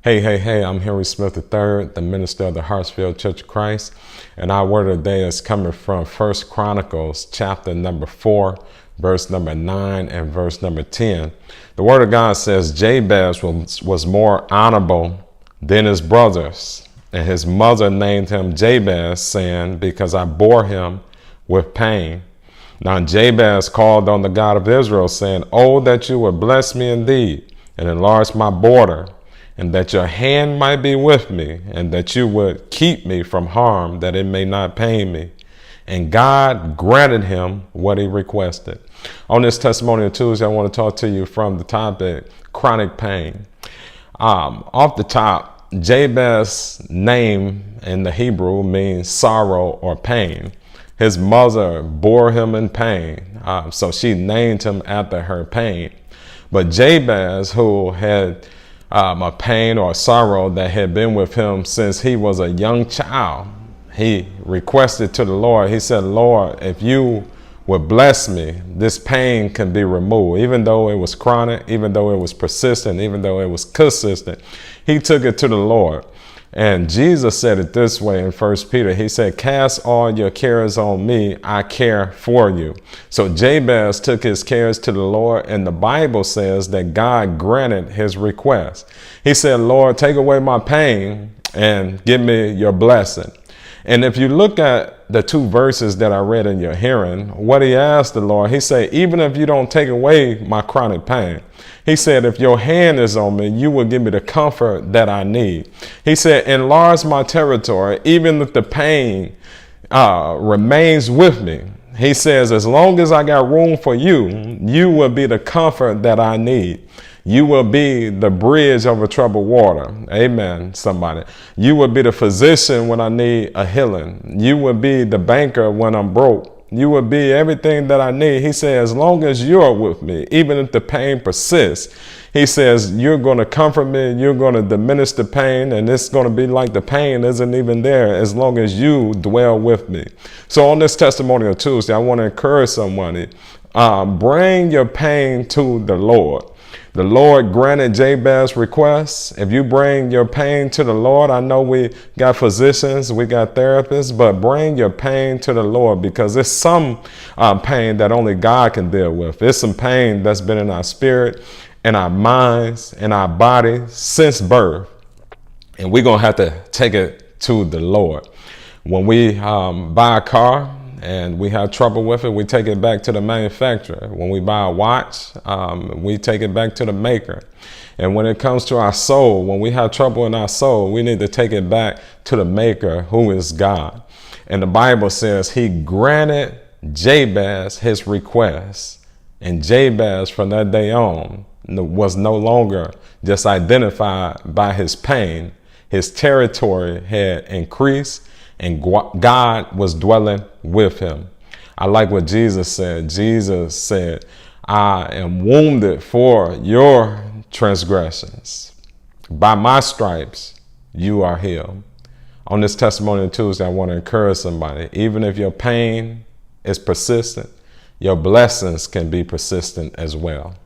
Hey, I'm Henry Smith III, the minister of the Hartsfield Church of Christ, and our word of the day is coming from 1 Chronicles chapter number 4, verse number 9 and verse number 10. The word of God says Jabez was more honorable than his brothers, and his mother named him Jabez, saying, because I bore him with pain. Now Jabez called on the God of Israel, saying, oh, that you would bless me indeed and enlarge my border, and that your hand might be with me, and that you would keep me from harm, that it may not pain me. And God granted him what he requested. On this Testimonial Tuesday, I want to talk to you from the topic, chronic pain. Off the top, Jabez's name in the Hebrew means sorrow or pain. His mother bore him in pain, so she named him after her pain. But Jabez, who had a pain or sorrow that had been with him since he was a young child, he requested to the Lord. He said, Lord, if you would bless me, this pain can be removed. Even though it was chronic, even though it was persistent, even though it was consistent, he took it to the Lord. And Jesus said it this way in 1 Peter. He said, cast all your cares on me. I care for you. So Jabez took his cares to the Lord, and the Bible says that God granted his request. He said, Lord, take away my pain and give me your blessing. And if you look at the two verses that I read in your hearing, what he asked the Lord, he said, even if you don't take away my chronic pain, he said, if your hand is on me, you will give me the comfort that I need. He said, enlarge my territory, even if the pain remains with me. He says, as long as I got room for you, you will be the comfort that I need. You will be the bridge over troubled water. Amen, somebody. You will be the physician when I need a healing. You will be the banker when I'm broke. You will be everything that I need. He says, as long as you're with me, even if the pain persists, he says, you're going to comfort me. You're going to diminish the pain. And it's going to be like the pain isn't even there as long as you dwell with me. So on this Testimonial Tuesday, I want to encourage somebody, bring your pain to the Lord. The Lord granted Jabez's request. If you bring your pain to the Lord, I know we got physicians, we got therapists, but bring your pain to the Lord, because it's some pain that only God can deal with. It's some pain that's been in our spirit, in our minds, in our body since birth. And we're going to have to take it to the Lord. When we buy a car, and we have trouble with it, we take it back to the manufacturer. When we buy a watch, we take it back to the maker. And when it comes to our soul, when we have trouble in our soul, we need to take it back to the maker, who is God. And the Bible says he granted Jabez his request. And Jabez, from that day on, was no longer just identified by his pain. His territory had increased, and God was dwelling with him. I like what Jesus said. Jesus said, I am wounded for your transgressions. By my stripes, you are healed. On this Testimonial Tuesday, I want to encourage somebody, even if your pain is persistent, your blessings can be persistent as well.